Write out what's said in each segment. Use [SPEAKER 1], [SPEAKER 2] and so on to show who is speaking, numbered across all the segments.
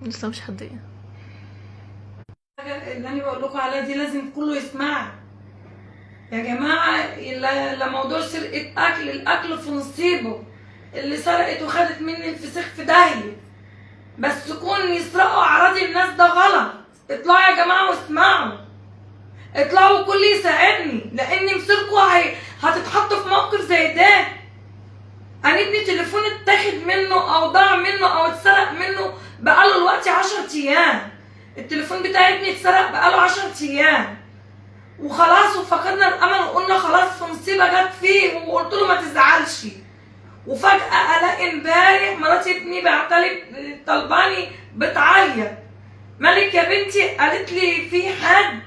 [SPEAKER 1] لسه مش هدية.
[SPEAKER 2] الحاجة اللي انا بقول لكم عليها دي لازم كله يسمعها يا جماعه. لا موضوع سرقه اكل، الاكل في نصيبه. اللي سرقت وخدت مني الفسيخ في داهيه، بس كون يسرقوا اعراض الناس ده غلط. اطلعوا يا جماعه واسمعوا، اطلعوا كل يساعدني، لان مسيركوا هتتحطوا في موقف زي ده. انا ابني تليفون اتاخد منه او ضاع منه او اتسرق منه بقاله دلوقتي 10 ايام. التليفون بتاع ابني اتسرق بقاله 10 ايام وخلاص، وفقدنا الامل وقلنا خلاص في مصيبه جت فيه، وقلت له ما تزعلش. وفجاه الاقي امبارح مرات ابني بعتلي طلباني بتعيط، مالك يا بنتي؟ قالت لي في حد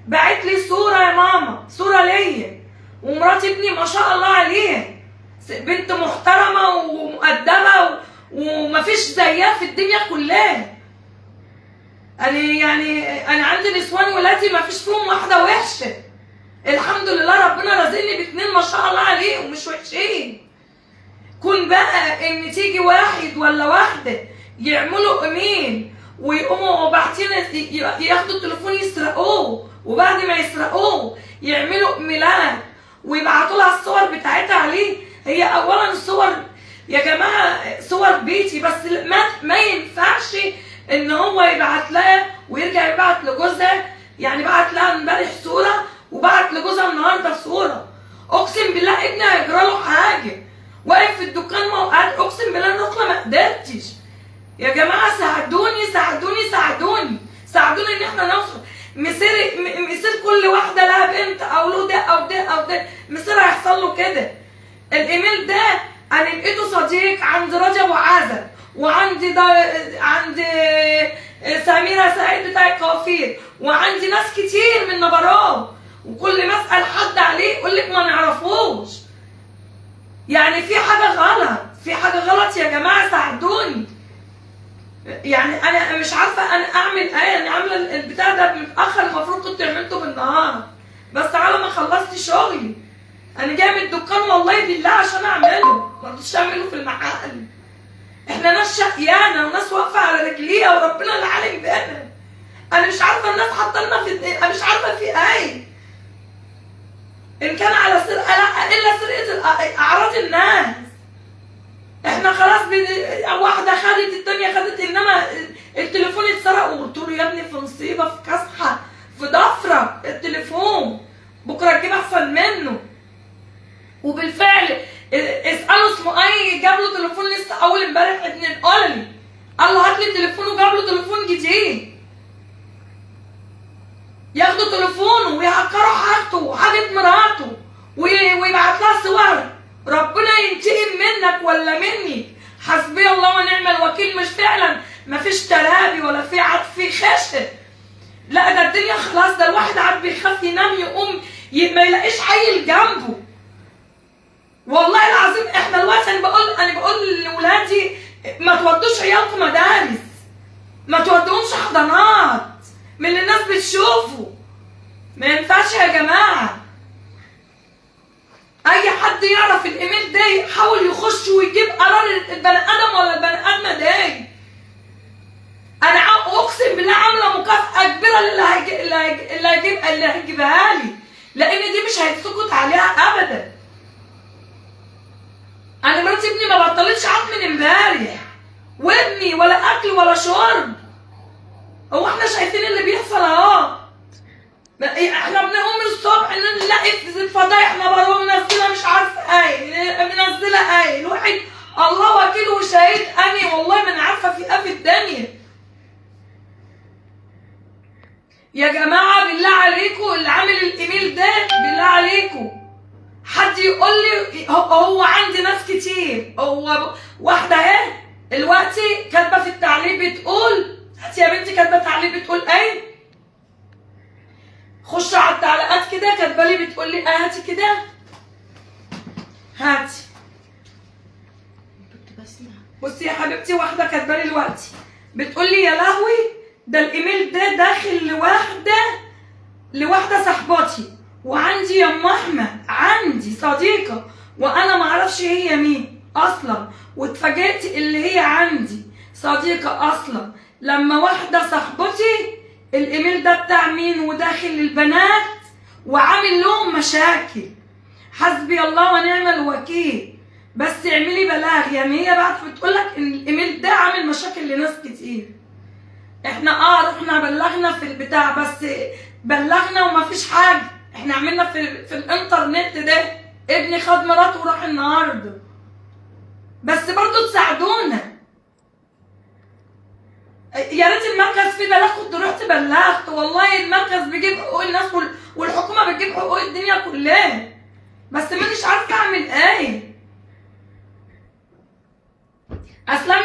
[SPEAKER 2] بعت لي صوره يا ماما، صوره ليا ومرات ابني ما شاء الله عليها بنت محترمه ومؤدبه ومفيش زيها في الدنيا كلها. انا عندي نسوان ولادي ما فيش فيهم واحده وحشه، الحمد لله ربنا رازقني باتنين ما شاء الله عليهم مش وحشين. كون بقى ان تيجي واحد ولا واحده يعملوا ايميل ويقوموا باعتين ياخدوا التليفون يسرقوه، وبعد ما يسرقوه يعملوا ايميلات ويبعتوا لها الصور بتاعتها عليه. هي اولا الصور يا جماعه صور بيتي، بس ما ينفعش ان هو يبعت لها ويرجع يبعت لجوزها. يعني بعت لها امبارح صوره وبعت لجوزها النهارده صوره. اقسم بالله ابني هيجرى له حاجه، واقف في الدكان موقعد، اقسم بالله النقله ما قدرتش. يا جماعه ساعدوني ساعدوني ساعدوني ساعدوني ان احنا نوصل. مسير كل واحده لها بنت او له ده او ده او ده، مسير هيحصل له كده. الايميل ده انا لقيته صديق عند رجب وعزب، وعندي عند سميرة سعيد بتاع الكوافير، وعندي ناس كتير من نبراو، وكل ما اسال حد عليه يقول لك ما نعرفوش. يعني في حاجه غلط، في حاجه غلط يا جماعه ساعدوني. يعني انا مش عارفه انا اعمل ايه. انا عامله البتاع ده متاخر، المفروض كنت عملته بالنهار، بس على ما خلصت شغلي انا جايه من الدكان والله بالله عشان اعمله، ما رضيتش اعمله في المحل. احنا ناس شقيانه وناس واقفه على رجليها وربنا اللي عالم بينا. انا مش عارفه الناس حاطه لنا في انا مش عارفه في ايه، ان كان على سرقه لا الا سرقه اعراض الناس. احنا خلاص واحده خدت الدنيا خدت، انما التليفون اتسرق وقلت له يا ابني في مصيبه، في كسحه، في ضفره التليفون، بكره تجيب احسن منه. وبالفعل اسالوا اسمه ايه، جاب له تليفون لسه اول امبارح ابن القلمي، قال له هات لي تليفون وجاب له تليفون جديد. ياخدوا تليفونه ويهكروا حاجته وحاجه مراته ويبعت لها صور. ربنا ينتقم منك ولا مني، حسبي الله ونعم الوكيل. مش فعلا مفيش ترابي ولا في عاد في خشب، لا ده الدنيا خلاص. ده الواحد عاد بيخاف ينام يقوم ما يلاقيش عيل جنبه. والله العظيم احنا دلوقتي انا بقول لاولادي ما تودوش عيالكم مدارس، ما تودوهمش حضانات من اللي الناس بتشوفه. ما ينفعش يا جماعه. اي حد يعرف الايميل ده يحاول يخش ويجيب قرار البني ادم ولا البني ادمه ده. انا اقسم بالله عامله مكافاه كبيره اللي هيجيبها لي، لان دي مش هيتسكت عليها ابدا. انا مرات ابني ما بطلتش عاد من امبارح، وابني ولا اكل ولا شرب. هو احنا شايفين اللي بيحصل اهو؟ احنا بنقوم الصبح نلاقي في الفضايح نبره منزله مش عارفه ايه، منزله ايه. الواحد الله وكيل وشهيد اني والله ما انا عارفه في ايه في الدنيا. يا جماعه بالله عليكم اللي عامل الايميل ده بالله عليكم حد يقول لي. هو عندي ناس كتير، هو واحده اهي دلوقتي كاتبه في التعليق بتقول، هاتي يا بنتي كاتبه تعليق بتقول ايه، خش على التعليقات كده كاتبه لي بتقول لي هاتي كده، هاتي. بصي يا حبيبتي واحده كاتبه لي دلوقتي بتقول لي يا لهوي ده الايميل ده داخل لواحده صاحبتي، وعندي يا ام احمد عندي صديقه وانا ما اعرفش هي مين اصلا، واتفاجئت اللي هي عندي صديقه اصلا لما واحده صاحبتي الايميل ده بتاع مين وداخل للبنات وعامل لهم مشاكل. حسبي الله ونعم الوكيل. بس اعملي بلاغ. يعني هي بعد بتقول لك ان الايميل ده عامل مشاكل لناس كتير. احنا رحنا بلغنا في البتاع، بس بلغنا ومفيش حاجه. احنا عملنا في الانترنت ده. ابني خد مراته وراح النهارده. بس برضو تساعدونا. يا ريت المركز فيه بلاغ كنت رحت بلغت. والله المركز بيجيب حقوق الناس والحكومه بتجيب حقوق الدنيا كلها. بس مانيش عارفه اعمل ايه. اصلا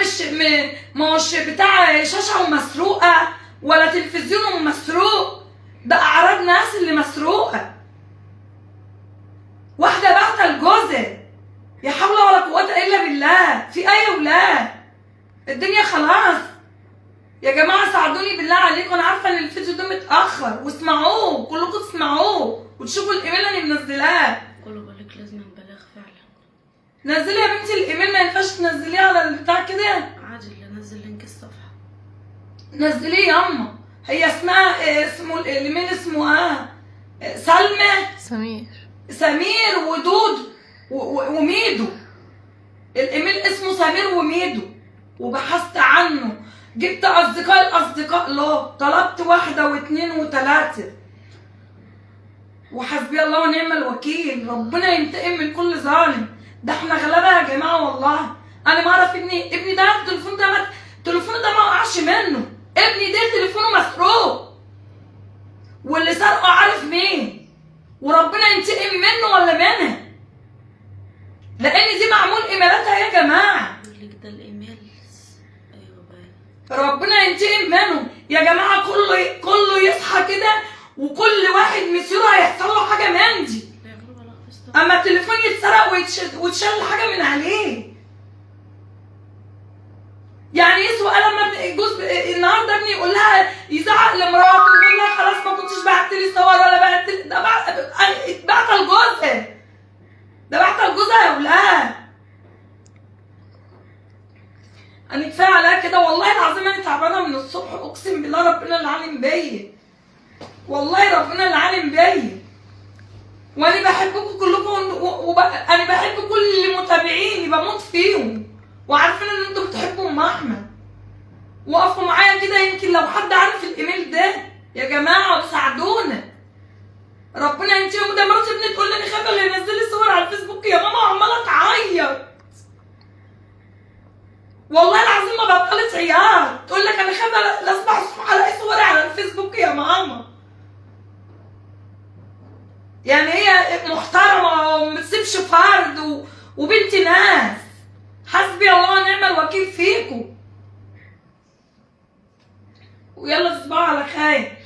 [SPEAKER 2] مش بتاع شاشه ومسروقه ولا تلفزيون ومسروق. ده اعراض ناس اللي مسروقه. واحده بعتها لجوزها. يا حول ولا قوه الا بالله. في ايه يا ولاد؟ الدنيا خلاص يا جماعه. ساعدوني بالله عليكم. انا عارفه ان الفيديو ده متاخر واسمعوه كلكم، تسمعوه وتشوفوا الايميل اللي منزلاه.
[SPEAKER 1] كله بالك لازم نبلغ فعلا.
[SPEAKER 2] نزلي يا بنتي الايميل. ما ينفعش تنزليه على البتاع كده.
[SPEAKER 1] عادي اللي نزل لينك الصفحه.
[SPEAKER 2] نزليه ياما. هي اسمه الايميل اسمه سلمى سمير ودود وميدو. الايميل اسمه سمير وميدو. وبحثت عنه. جبت الاصدقاء له. طلبت واحده واثنين وثلاثه. وحسبي الله ونعم الوكيل. ربنا ينتقم من كل ظالم. ده احنا غلابه يا جماعه والله. انا ما اعرف ابني ده التليفون ده ما وقعش منه. ابني ده تليفونه مسروق. واللي سرقه عارف مين. وربنا ينتقم منه ولا منها. لان دي معمول ايميلاتها يا جماعه.
[SPEAKER 1] يقول لك ده الايميل. ايوه باين.
[SPEAKER 2] ربنا ينتقم منهم يا جماعه. كله يصحى كده وكل واحد مصيره هيحصل له حاجه من دي. اما التليفون يتسرق وتشل حاجه من عليه. يعني يسوى لما جوز النهارده ابني يقول لها يزعق لمراته ويقول لها خلاص ما كنتش بعت لي صور ولا بعت لي. ده بعت لجوزها. ده بعت لجوزها يا ولاد. انا كفايه عليها كده والله العظيم. انا تعبانه من الصبح. اقسم بالله ربنا اللي عالم بيا. والله ربنا اللي عالم بيا. وانا بحبكم كلكم انا بحب كل متابعيني. بموت فيهم وعارفين ان انتم بتحبوا ام احمد. وقفوا معايا كده. يمكن لو حد عارف الايميل ده يا جماعه ساعدونا. ربنا ينتقم. ده مرات ابني تقول لي انا خايفه اللي ينزل لي صور على الفيسبوك يا ماما وعماله تعيط. والله العظيم ما بطلت عياط. تقول لك انا خايفه لا اصبح الصبح الاقي صوري على الفيسبوك يا ماما. يعني هي محترمه وما بتسيبش فرد وبنت ناس. حسبي الله ونعم الوكيل فيكم. ويلا تصبحوا على خير.